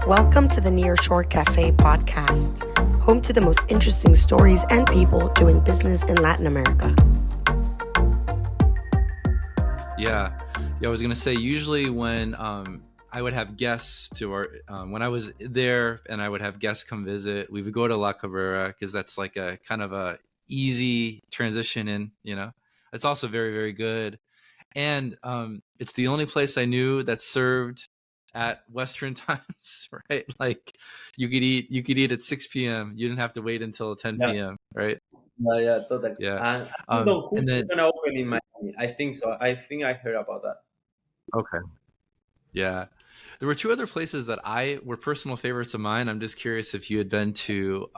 Welcome to the Nearshore Cafe podcast, home to the most interesting stories and people doing business in Latin America. Yeah, I was gonna say usually when I would have guests to our when I was there and I would have guests come visit, we would go to La Cabrera because that's like a kind of a easy transition in. It's also very, very good, and it's the only place I knew that served at Western times, right? Like you could eat at 6 p.m. You didn't have to wait until 10 Yeah, p.m. Right? yeah, totally. Yeah. And I think Don And Julio is then gonna open in Miami. I think so. I think I heard about that. okay. Yeah. There were two other places that were personal favorites of mine. I'm just curious if you had been to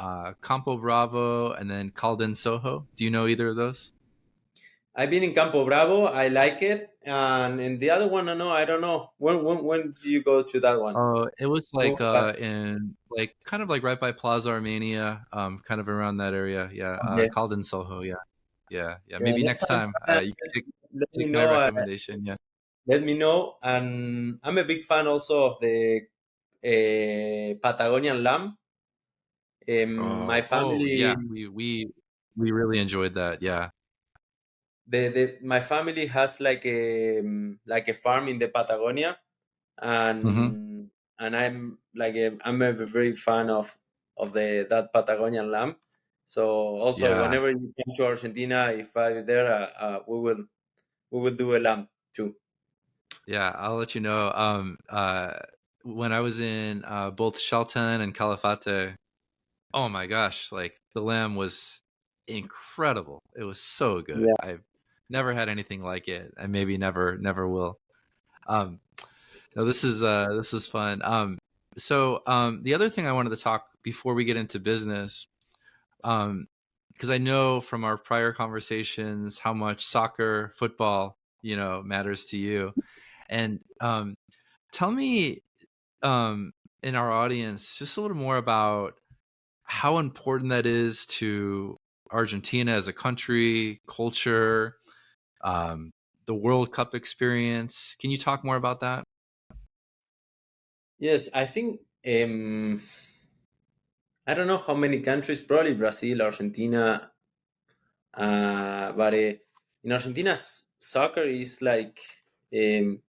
Campo Bravo and then Calden Soho. Do you know either of those? I've been in Campo Bravo. I like it, and in the other one, no, I don't know. When do you go to that one? Oh, it was When like was that? in like kind of like right by Plaza Armenia, kind of around that area. Yeah, Okay. Calden Soho. Yeah, yeah. Yeah, Maybe next next time, time you can let me take my know. recommendation. Yeah. Let me know. And I'm a big fan also of the Patagonian lamb. My Oh family, yeah. We really enjoyed that. Yeah. my family has like a farm in the Patagonia, Hmm. and I'm a very fan of the that Patagonian lamb. So also Yeah. whenever you come to Argentina, if I'm there, we will do a lamb too. Yeah, I'll let you know. When I was in both Shelton and Calafate, oh my gosh, like the lamb was incredible. It was so good. Yeah. I've never had anything like it, and maybe never will. Um, no, this is fun. The other thing I wanted to talk before we get into business, because I know from our prior conversations how much soccer, football, matters to you. And tell me, in our audience, just a little more about how important that is to Argentina as a country, culture, um, the World Cup experience. Can you talk more about that? Yes, I think I don't know how many countries, probably Brazil, Argentina, but in Argentina, soccer is like um,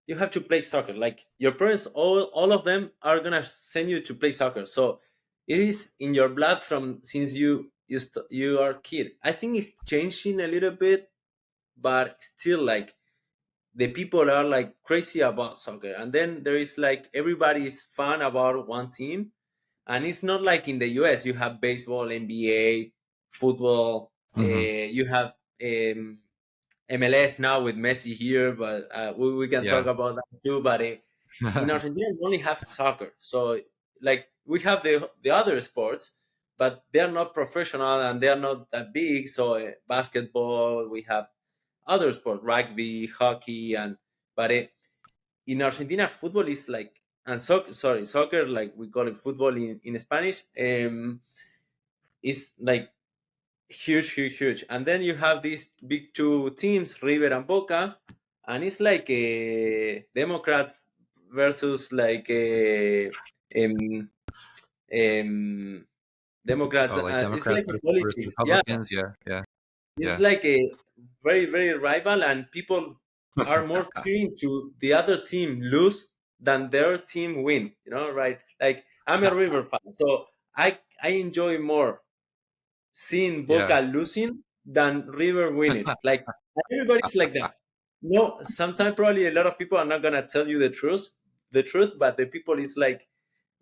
you have to play soccer. Like your parents, all of them are gonna send you to play soccer. So it is in your blood from since you are a kid. I think it's changing a little bit, but still like the people are like crazy about soccer. And then there is like everybody is fan about one team, and it's not like in the US. You have baseball, NBA, football. Hmm. You have MLS now with Messi here, but we can talk Yeah. about that too. But in Argentina, we only have soccer. So like we have the other sports, but they're not professional and they're not that big. So basketball, we have other sport, rugby, hockey, and but in Argentina, football is like and soccer, like we call it football in Spanish, is like huge, huge, huge. And then you have these big two teams, River and Boca, and it's like Democrats versus like um, um, Democrats. Oh, like It's Democrats like a versus politics. Yeah, Republicans. Yeah, yeah, it's yeah. like a very, very rival, and people are more cheering to the other team lose than their team win. You know, right? Like I'm a River fan, so I enjoy more seeing Yeah, Boca losing than River winning. Like everybody's like that. No, sometimes probably a lot of people are not gonna tell you the truth, but the people is like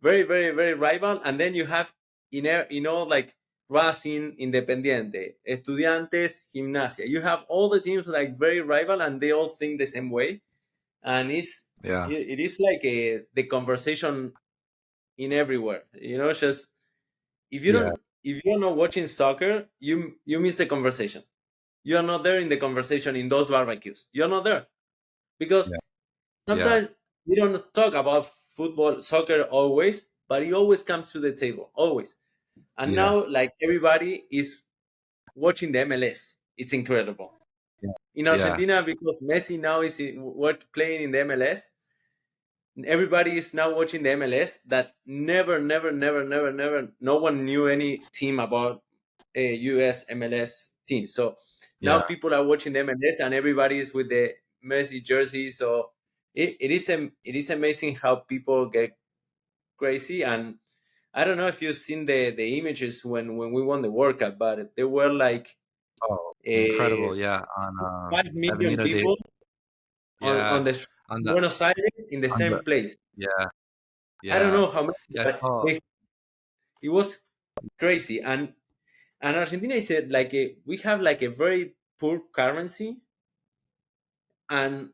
very, very, very rival. And then you have like Racing, Independiente, Estudiantes, Gimnasia. You have all the teams like very rival, and they all think the same way. And yeah, it is like the conversation in everywhere. Just yeah, if you're not watching soccer, you miss the conversation. You are not there in the conversation in those barbecues. You're not there because yeah, yeah, sometimes we don't talk about football, soccer always, but it always comes to the table, always. And yeah, now, like everybody is watching the MLS. It's incredible yeah, in yeah, Argentina because Messi now is playing in the MLS. everybody is now watching the MLS that never, no one knew any team about a US MLS team. So now Yeah. people are watching the MLS and everybody is with the Messi jersey. So it is amazing how people get crazy. And I don't know if you've seen the images when we won the World Cup, but there were like Oh, uh, incredible. Yeah. On 5 million Avenida de people yeah. on the street On in the Buenos Aires in the on the same place. yeah. I don't Yeah. know how many, Yeah, I but saw it was crazy. And Argentina is we have like a very poor currency, and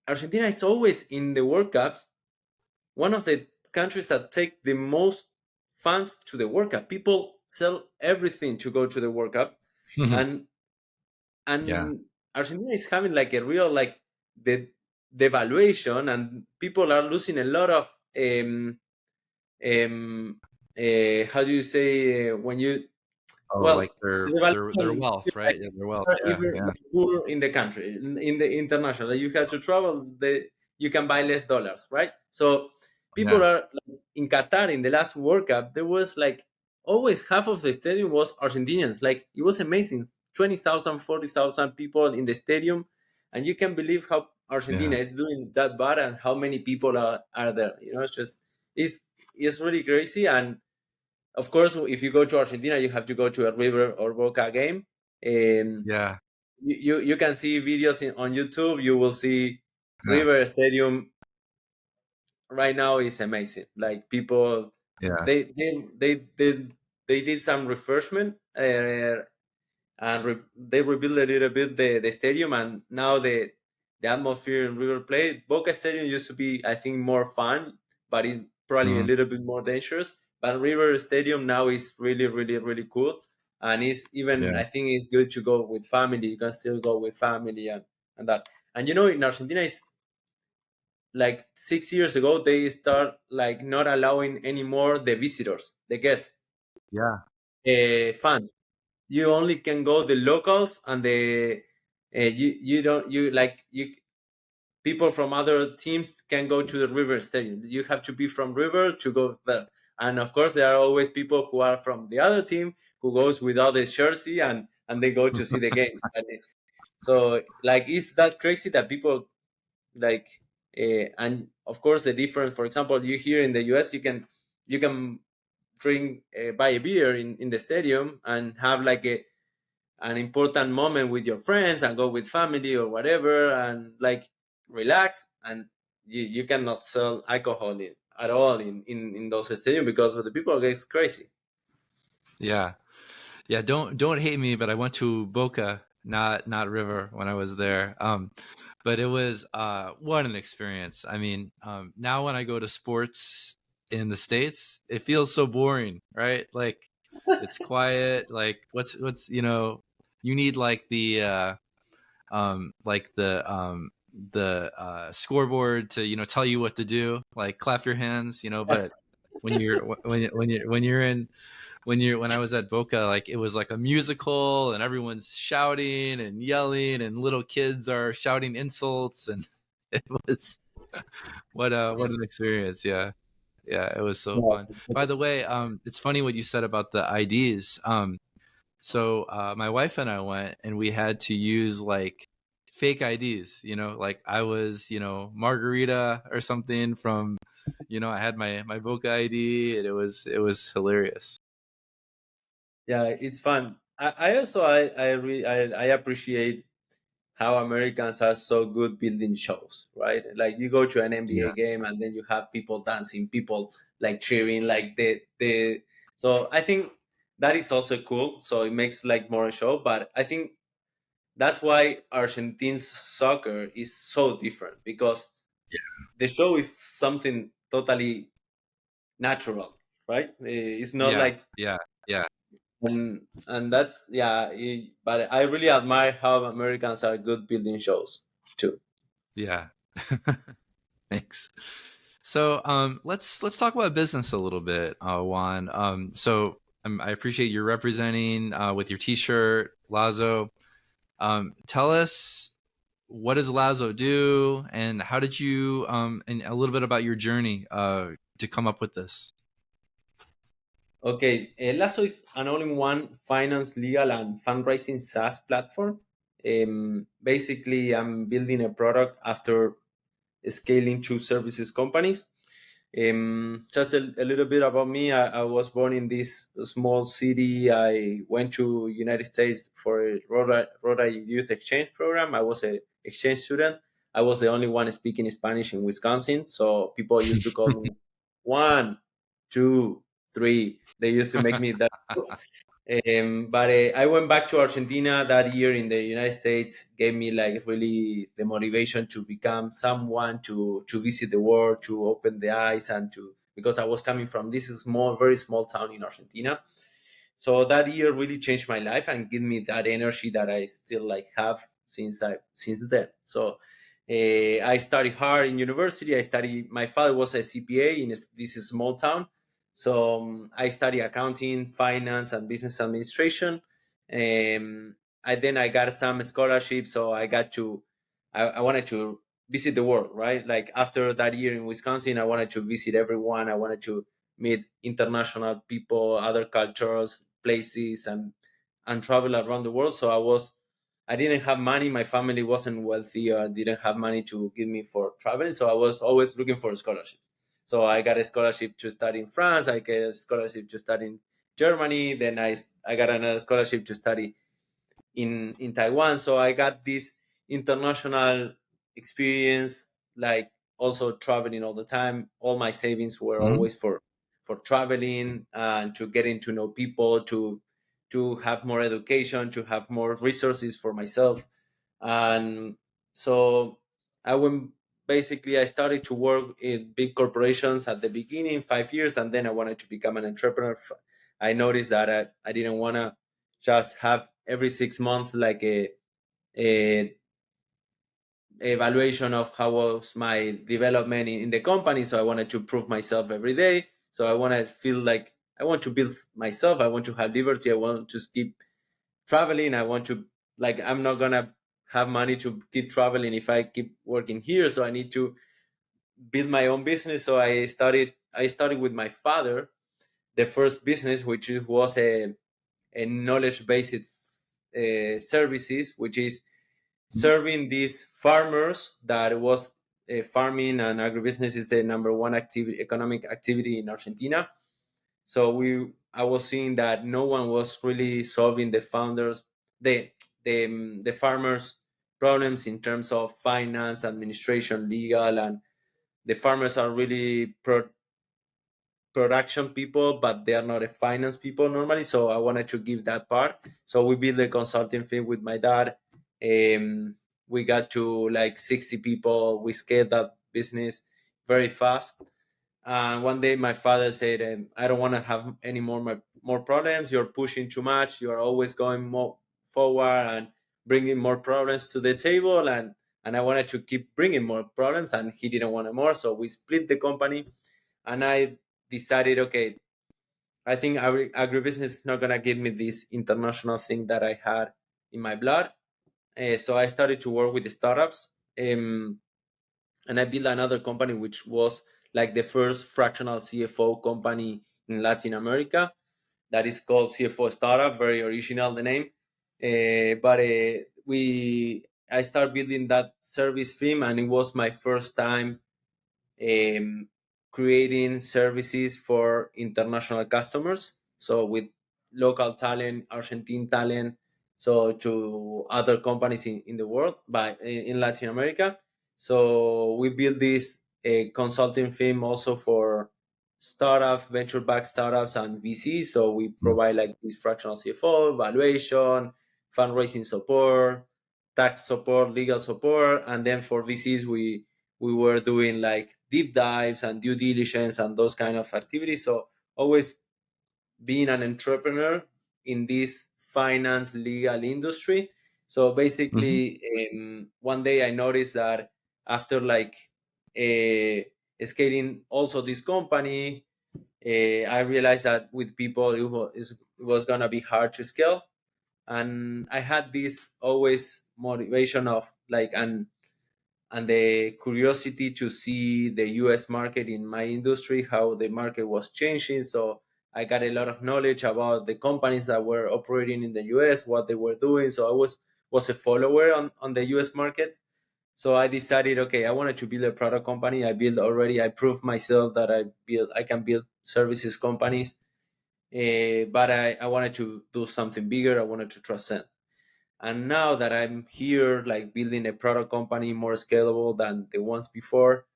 Argentina is always in the World Cups one of the countries that take the most fans to the World Cup. People sell everything to go to the World Cup, and Yeah. and Argentina is having like a real like the devaluation, and people are losing a lot of um how do you say when you Oh, like well their the their devaluation wealth, right? Yeah, their wealth. are Yeah, even yeah. poor in the country, in the international. Like, you have to travel, you can buy less dollars, right? So Yeah. people are like, in Qatar in the last World Cup, there was like always half of the stadium was Argentinians. Like it was amazing, 20,000, 40,000 people in the stadium, and you can believe how Argentina Yeah. is doing that bad and how many people are there. You know, it's just it's really crazy. And of course, if you go to Argentina, you have to go to a River or Boca game. Um, Yeah. you can see videos on YouTube. You will see Yeah. River Stadium right now is amazing. Like people, Yeah. they they they they, they did some refurbishment and they rebuilt a little bit the stadium, and now the atmosphere in River Plate. Boca Stadium used to be, I think, more fun, but it probably a Mhm. little bit more dangerous. But River Stadium now is really, really, really cool, and it's even, Yeah. I think it's good to go with family. You can still go with family and that. And you know, in Argentina, it's like 6 years ago they start like not allowing anymore the visitors, the guests, Yeah. fans. You only can go the locals and the you don't you like you people from other teams can go to the River Stadium. You have to be from River to go there. And of course, there are always people who are from the other team who goes without a jersey and they go to see the game. So like it's that crazy that people like and of course the difference. For example, you here in the US, you can drink buy a beer in the stadium and have like an important moment with your friends and go with family or whatever and like relax, and you cannot sell alcohol at all in those stadiums because of the people gets crazy. Yeah. Yeah, don't hate me, but I went to Boca, not River when I was there. But it was what an experience. I mean, now when I go to sports in the States, it feels so boring, right? Like it's quiet. Like what's you need like the scoreboard to tell you what to do, like clap your hands, but when I was at Boca, like it was like a musical and everyone's shouting and yelling and little kids are shouting insults and it was what an experience. Yeah. Yeah, it was so fun. By the way, it's funny what you said about the IDs. So my wife and I went and we had to use like fake IDs, like I was, Margarita or something from, I had my Boca ID and it was hilarious. Yeah, it's fun. I also I appreciate how Americans are so good building shows, right? Like you go to an NBA Yeah. game and then you have people dancing, people like cheering, like the. So I think that is also cool. So it makes like more a show. But I think that's why Argentines soccer is so different because the show is something totally natural, right? It's not Yeah. like Yeah. Yeah. and that's but I really admire how Americans are good building shows too. Yeah. Thanks. So let's talk about business a little bit, Juan. So I appreciate you representing with your T-shirt, Lazo. Tell us what does Elazo do, and how did you and a little bit about your journey to come up with this? Okay, Elazo is an all-in-one finance, legal, and fundraising SaaS platform. Basically, I'm building a product after scaling two services companies. Just a little bit about me. I was born in this small city. I went to United States for a Rhoda Youth Exchange program. I was a exchange student. I was the only one speaking Spanish in Wisconsin, so people used to call me one, two, three. They used to make me that. But I went back to Argentina that year in the United States, gave me like really the motivation to become someone to visit the world, to open the eyes, and to, because I was coming from this small, very small town in Argentina. So that year really changed my life and give me that energy that I still like have since then. So I studied hard in university. I studied. My father was a CPA in this small town, so I studied accounting, finance, and business administration. I got some scholarships, so I got to. I wanted to visit the world, right? Like after that year in Wisconsin, I wanted to visit everyone. I wanted to meet international people, other cultures, places, and travel around the world. So I didn't have money. My family wasn't wealthy. I didn't have money to give me for traveling. So I was always looking for scholarships. So I got a scholarship to study in France. I got a scholarship to study in Germany. Then I got another scholarship to study in Taiwan. So I got this international experience, like also traveling all the time. All my savings were Mhm. always for traveling and to getting to know people, to have more education, to have more resources for myself. And so I went basically I started to work in big corporations at the beginning, 5 years, and then I wanted to become an entrepreneur. I noticed that I didn't want to just have every 6 months like a evaluation of how was my development in the company. So I wanted to prove myself every day. So I want to feel like I want to build myself. I want to have liberty. I want to keep traveling. I want to, like, I'm not gonna have money to keep traveling if I keep working here. So I need to build my own business. So I started with my father the first business, which was a knowledge based services, which is serving these farmers that was farming and agribusiness is the number one economic activity in Argentina. So I was seeing that no one was really solving the the farmers problems in terms of finance, administration, legal, and the farmers are really production people, but they are not a finance people normally. So I wanted to give that part. So we built a consulting firm with my dad. We got to like 60 people. We scaled that business very fast. And one day my father said, I don't want to have any more problems. You're pushing too much. You are always going more forward and bringing more problems to the table. And I wanted to keep bringing more problems, and he didn't want more. So we split the company, and I decided, okay, I think agribusiness is not gonna give me this international thing that I had in my blood. So I started to work with the startups, and I built another company which was like the first fractional CFO company in Latin America. That is called CFO Startup. Very original, the name. But I started building that service theme, and it was my first time um, creating services for international customers. So with local talent, Argentine talent, so to other companies in the world, in Latin America. So we built this consulting firm also for startups, venture-backed startups, and VCs. So we provide like this fractional CFO, valuation, fundraising support, tax support, legal support, and then for VCs we were doing like deep dives and due diligence and those kind of activities. So always being an entrepreneur in this finance legal industry. So Mhm. basically, one day I noticed that after like scaling also this company, I realized that with people it was gonna be hard to scale. And I had this always motivation of like and the curiosity to see the US market in my industry, how the market was changing. So I got a lot of knowledge about the companies that were operating in the US, what they were doing. So I was a follower on the US market. So I decided, okay, I wanted to build a product company. I proved myself that I can build services companies. But I wanted to do something bigger. I wanted to transcend. And now that I'm here, like building a product company more scalable than the ones before,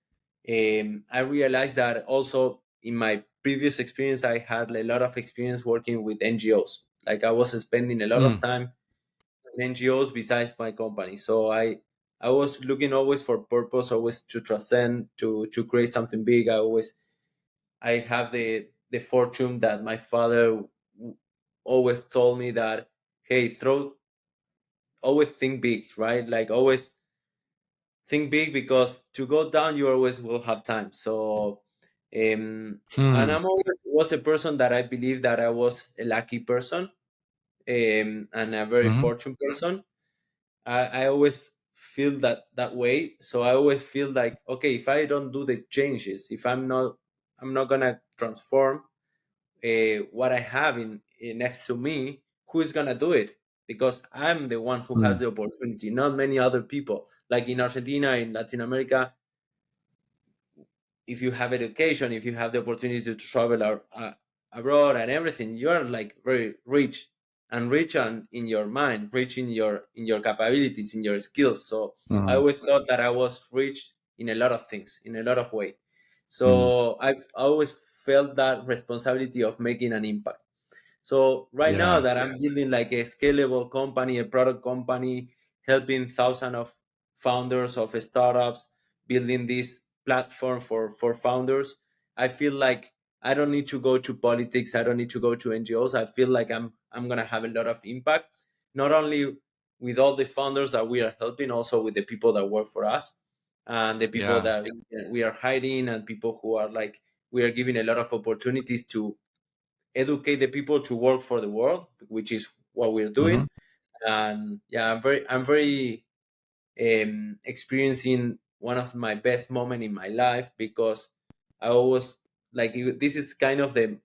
I realized that also in my previous experience, I had a lot of experience working with NGOs. Like I was spending a lot of Mm, time in NGOs besides my company. So I was looking always for purpose, always to transcend, to create something big. I have the fortune that my father always told me that, hey, always think big, right? Like always think big, because to go down you always will have time. So and mm, I'm always was a person that I believe that I was a lucky person, and a very mhm, fortunate person. I always feel that way. So I always feel like, okay, if I don't do the changes, if I'm not gonna transform what I have in next to me, who is gonna do it? Because I'm the one who has mm, the opportunity, not many other people. Like in Argentina, in Latin America, if you have education, if you have the opportunity to travel abroad and everything, you are like very rich, and rich and in your mind, rich in your capabilities, in your skills. So I mhm, always thought that I was rich in a lot of things, in a lot of way. mm. So I've always felt that responsibility of making an impact. So right now Yeah. that I'm building like a scalable company, a product company, helping thousands of founders of startups, building this platform for founders, I feel like I don't need to go to politics. I don't need to go to NGOs. I feel like I'm gonna have a lot of impact, not only with all the founders that we are helping, also with the people that work for us, and the people Yeah. that we are hiring, and people who are like, we are giving a lot of opportunities to educate the people to work for the world, which is what we're Mhm, doing. And yeah, I'm very experiencing one of my best moments in my life, because I always like this is kind of the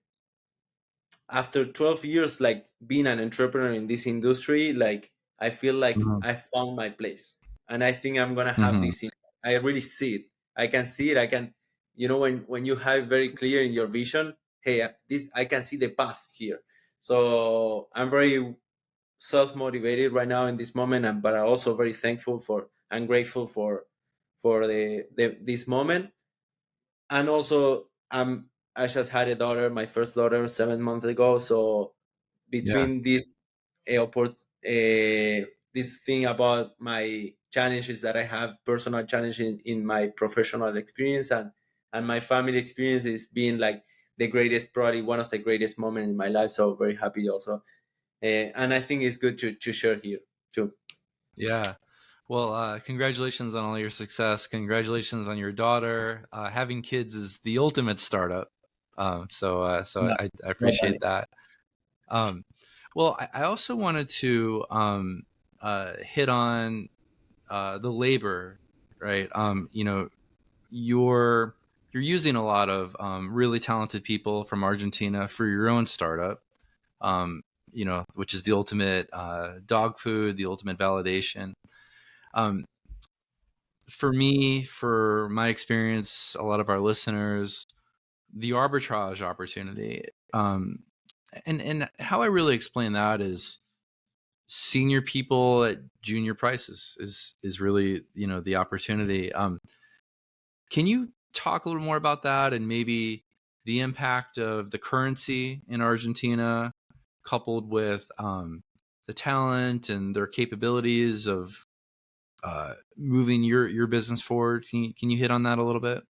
after 12 years like being an entrepreneur in this industry, like I feel like mhm, I found my place, and I think I'm gonna have mhm. this I really see it. I can see it. I can, when you have very clear in your vision, hey, this I can see the path here. So I'm very self-motivated right now in this moment, but I'm also very thankful for and grateful for the this moment. And also I just had a daughter, my first daughter, 7 months ago. So Yeah. between this this thing about my challenges that I have, personal challenges in my professional experience, and my family experience, is being like the greatest, probably one of the greatest moments in my life. So very happy also, and I think it's good to share here too. Yeah. Well, congratulations on all your success. Congratulations on your daughter. Having kids is the ultimate startup. So Yeah, I appreciate totally. that. Um, well, I also wanted to hit on the labor, right? You're you're using a lot of really talented people from Argentina for your own startup. Which is the ultimate dog food, the ultimate validation. Um, for me, for my experience, a lot of our listeners, the arbitrage opportunity, and how I really explain that is senior people at junior prices is really the opportunity. Can you talk a little more about that, and maybe the impact of the currency in Argentina coupled with the talent and their capabilities of moving your business forward? Can you hit on that a little bit?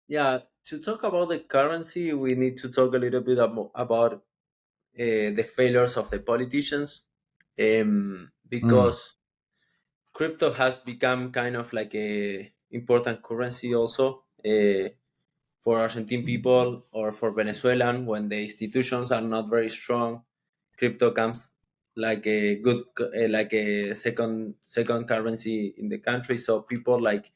Yeah, to talk about the currency, we need to talk a little bit about the failures of the politicians, Mm, because crypto has become kind of like a important currency also, for Argentine people or for Venezuelan. When the institutions are not very strong, crypto comes like a good like a second currency in the country. So people like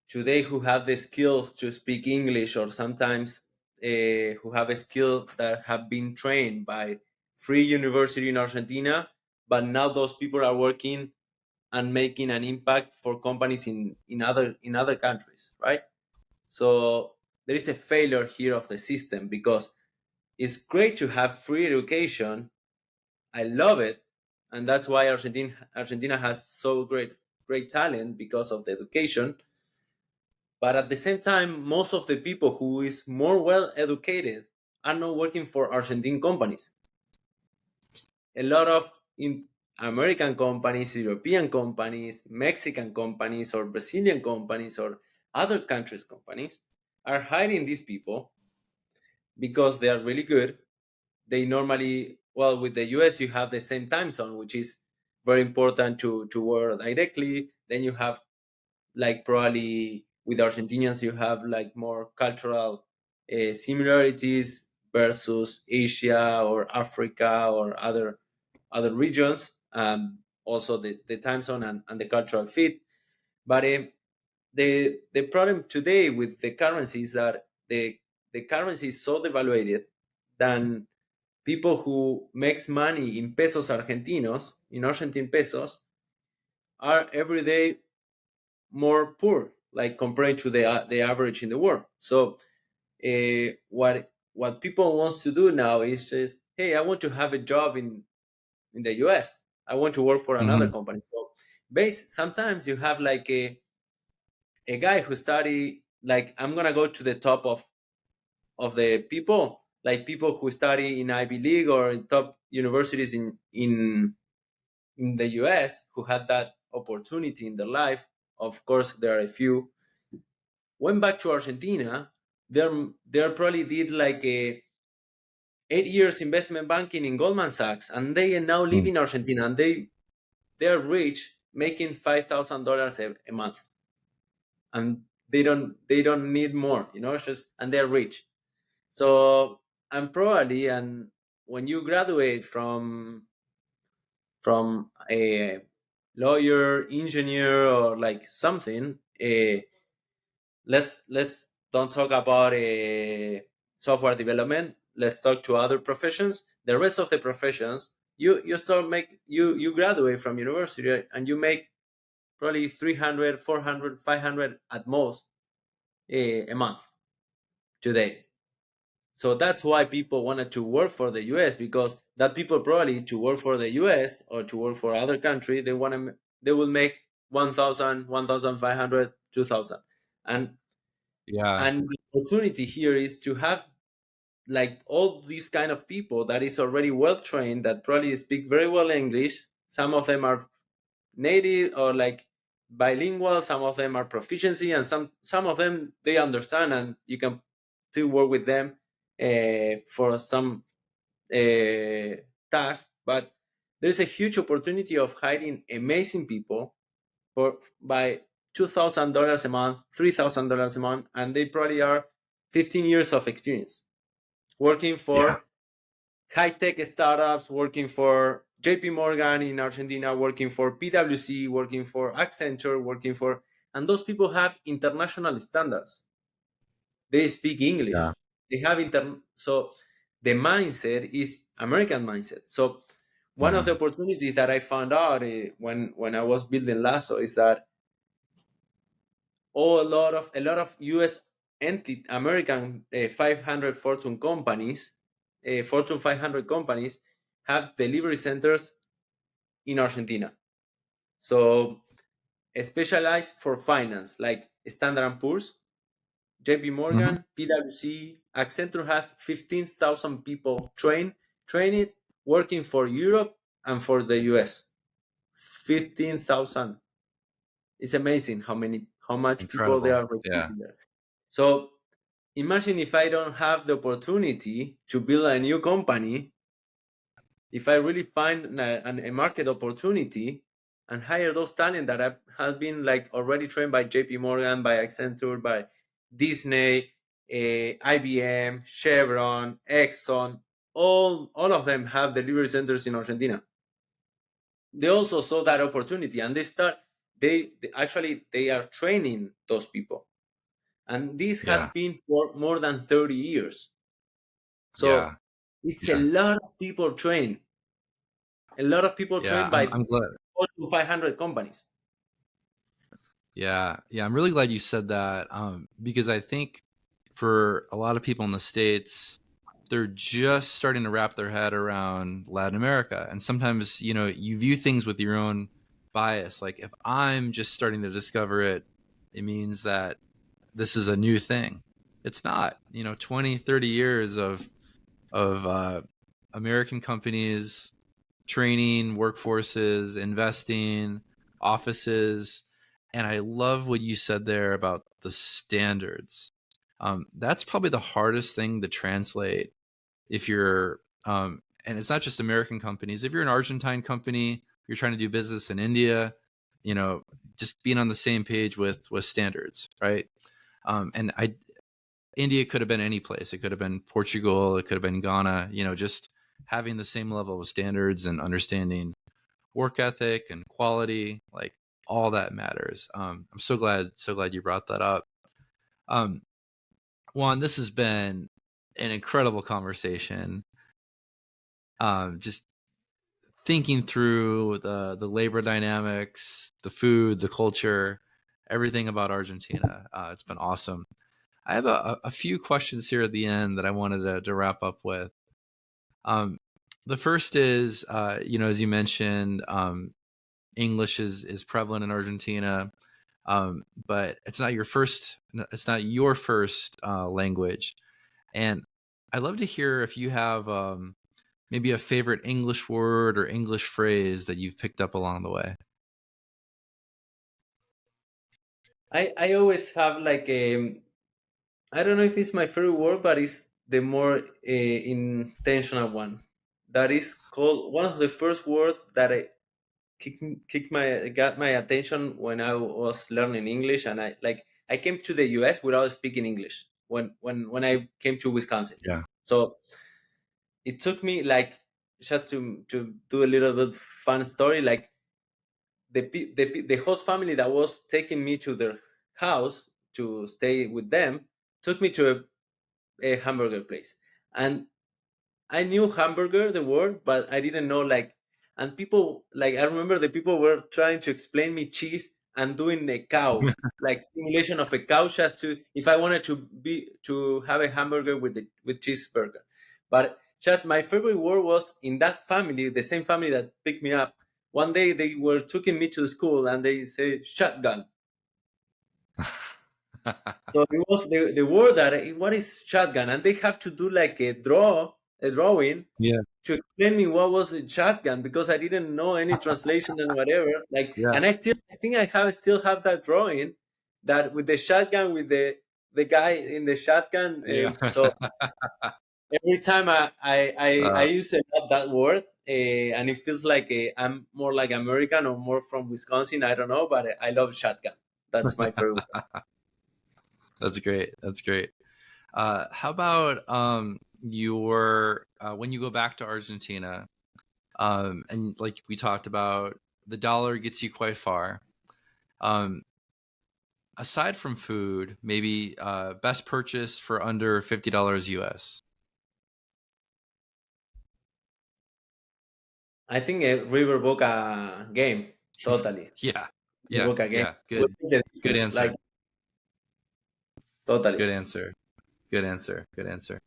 today who have the skills to speak English, or sometimes who have a skill that have been trained by free university in Argentina, but now those people are working and making an impact for companies in other countries, right? So there is a failure here of the system, because it's great to have free education. I love it, and that's why Argentina has so great talent because of the education. But at the same time, most of the people who is more well educated are not working for Argentine companies. A lot of in American companies, European companies, Mexican companies, or Brazilian companies, or other countries' companies are hiring these people because they are really good. They normally, well, with the US, you have the same time zone, which is very important to work directly. Then you have, like, probably with Argentinians, you have like more cultural similarities versus Asia or Africa or other regions. Also the time zone and the cultural fit. But the problem today with the currency is that the currency is so devaluated that people who makes money in pesos argentinos, in Argentine pesos, are every day more poor, like compared to the average in the world. So what people wants to do now is just, hey, I want to have a job in the US. I want to work for another Hmm. company. So sometimes you have like a guy who study, like, I'm gonna go to the top of the people, like people who study in Ivy League or in top universities in the US, who had that opportunity in their life. Of course, there are a few. Went back to Argentina. They probably did like a 8 years investment banking in Goldman Sachs, and they now live in Argentina, and they're rich, making $5,000 a month, and they don't need more, it's just, and they're rich. So, and probably, and when you graduate from a lawyer, engineer, or like something, let's don't talk about software development. Let's talk to other professions. The rest of the professions, you start make you graduate from university and you make probably 300, 400, 500 at most a month today. So that's why people wanted to work for the US, because that people probably to work for the US or to work for other country, they will make 1,000, 1,500, 2,000. And Yeah. and the opportunity here is to have like all these kind of people that is already well trained, that probably speak very well English. Some of them are native or like bilingual, some of them are proficiency, and some of them they understand, and you can still work with them for some task. But there's a huge opportunity of hiring amazing people for by $2,000 a month, $3,000 a month, and they probably are 15 years of experience working Yeah. for high-tech startups, working for JP Morgan in Argentina, working for PwC, working for Accenture, and those people have international standards. They speak English. Yeah. They have so the mindset is American mindset. So one of the Hmm. opportunities that I found out when I was building Lasso is that a lot of U.S. American 500 Fortune companies, Fortune 500 companies, have delivery centers in Argentina. So specialized for finance, like Standard and Poor's, JP Hmm. Morgan, PwC, Accenture has 15,000 people trained working for Europe and for the US. 15,000. It's amazing how much people they Incredible. are Yeah. recruiting there. So imagine if I don't have the opportunity to build a new company, if I really find a market opportunity and hire those talent that have been like already trained by JP Morgan, by Accenture, by Disney, IBM, Chevron, Exxon. all of them have delivery centers in Argentina. They also saw that opportunity, and they actually they are training those people, and this has Yeah. been for more than 30 years. Yeah. So it's a Yeah. lot of people trained, a lot of people Yeah. trained by I'm glad. 4 to 500 companies. Yeah. Yeah. I'm really glad you said that. Because I think for a lot of people in the States, they're just starting to wrap their head around Latin America. And sometimes, you view things with your own bias. Like if I'm just starting to discover it, it means that this is a new thing. It's not. 20, 30 years of American companies training workforces, investing, offices. And I love what you said there about the standards. That's probably the hardest thing to translate if you're, and it's not just American companies. If you're an Argentine company, you're trying to do business in India, just being on the same page with standards, right? And India could have been any place. It could have been Portugal. It could have been Ghana. Just having the same level of standards and understanding work ethic and quality, like all that matters. I'm so glad you brought that up. Juan, this has been an incredible conversation. Just thinking through the labor dynamics, the food, the culture, everything about Argentina. It's been awesome. I have a few questions here at the end that I wanted to wrap up with. The first is, as you mentioned, English is prevalent in Argentina, but it's not your first. It's not your first language, and I'd love to hear if you have maybe a favorite English word or English phrase that you've picked up along the way. I always have like a, I don't know if it's my favorite word, but it's the more intentional one. That is called one of the first words that I got my attention when I was learning English, and I came to the US without speaking English when I came to Wisconsin. Yeah. So it took me like, just to do a little bit fun story, like the host family that was taking me to their house to stay with them took me to a hamburger place, and I knew hamburger, the word, but I didn't know like, and people like, I remember the people were trying to explain me cheese and doing a cow, like simulation of a cow, just to, if I wanted to have a hamburger with cheeseburger. But just my favorite word was in that family, the same family that picked me up. One day they were taking me to school and they say shotgun. So it was the word that what is shotgun, and they have to do like a drawing Yeah. to explain me what was a shotgun, because I didn't know any translation and whatever. Like, Yeah. and I think I still have that drawing, that with the shotgun, with the guy in the shotgun. Yeah. So every time I uh, use a lot that word, and it feels like I'm more like American or more from Wisconsin. I don't know, but I love shotgun. That's my favorite word. that's great. That's great. How about your when you go back to Argentina, and like we talked about, the dollar gets you quite far. Um, Aside from food, maybe best purchase for under $50 US. I think a River Boca game, totally. Yeah, River yeah, Boca game. yeah. What Good, is the good difference? Like, answer. totally. Good answer. Good answer. Good answer.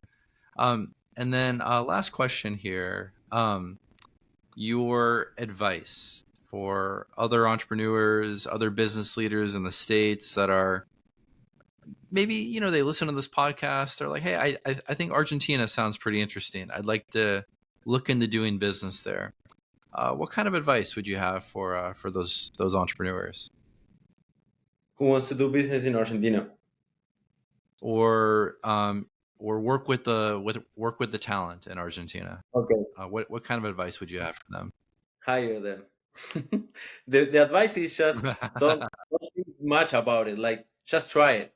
And then last question here. Your advice for other entrepreneurs, other business leaders in the States that are maybe, they listen to this podcast. They're like, hey, I think Argentina sounds pretty interesting. I'd like to look into doing business there. What kind of advice would you have for those entrepreneurs, Who wants to do business in Argentina? or work with the talent in Argentina? Okay, What kind of advice would you have for them? hire them. The advice is just don't think much about it. Like, just try it.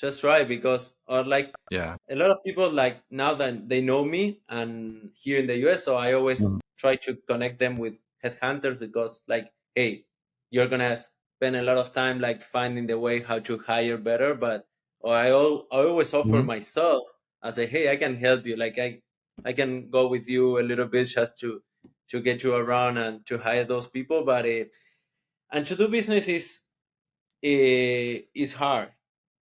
just try, because or like Yeah. a lot of people, like now that they know me and here in the US, so I always Mhm. try to connect them with headhunters, because like, hey, you're gonna spend a lot of time like finding the way how to hire better, but or I always offer Mhm. myself. I say, hey, I can help you. Like I can go with you a little bit just to get you around and to hire those people. But and to do business is hard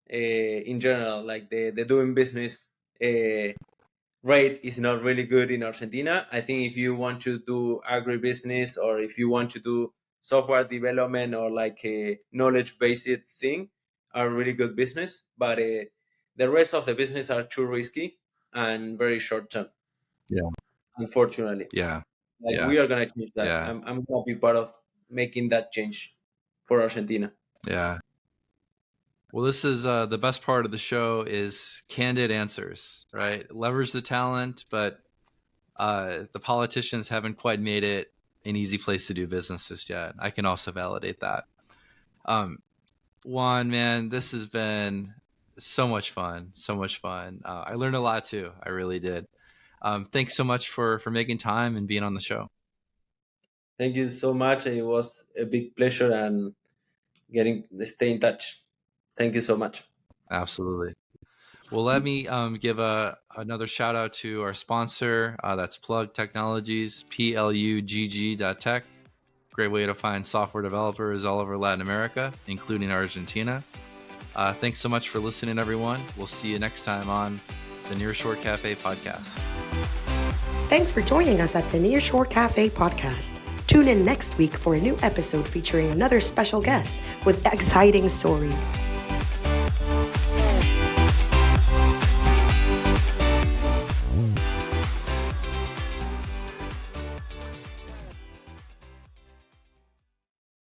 in general. Like the doing business rate is not really good in Argentina. I think if you want to do agribusiness, or if you want to do software development, or like a knowledge based thing, are really good business. But the rest of the business are too risky and very short term, Yeah. unfortunately. Yeah. Like Yeah. we are gonna change that. Yeah. I'm gonna be part of making that change for Argentina. Yeah. Well, this is the best part of the show is candid answers, right? Leverage the talent, but the politicians haven't quite made it an easy place to do business just yet. I can also validate that. Um, Juan, man, this has been so much fun. So much fun. I learned a lot too. I really did. Thanks so much for making time and being on the show. Thank you so much. It was a big pleasure, and stay in touch. Thank you so much. Absolutely. Well, let me give another shout out to our sponsor. That's Plug Technologies, plugg.tech. Great way to find software developers all over Latin America, including Argentina. Thanks so much for listening, everyone. We'll see you next time on the Nearshore Cafe podcast. Thanks for joining us at the Nearshore Cafe podcast. Tune in next week for a new episode featuring another special guest with exciting stories.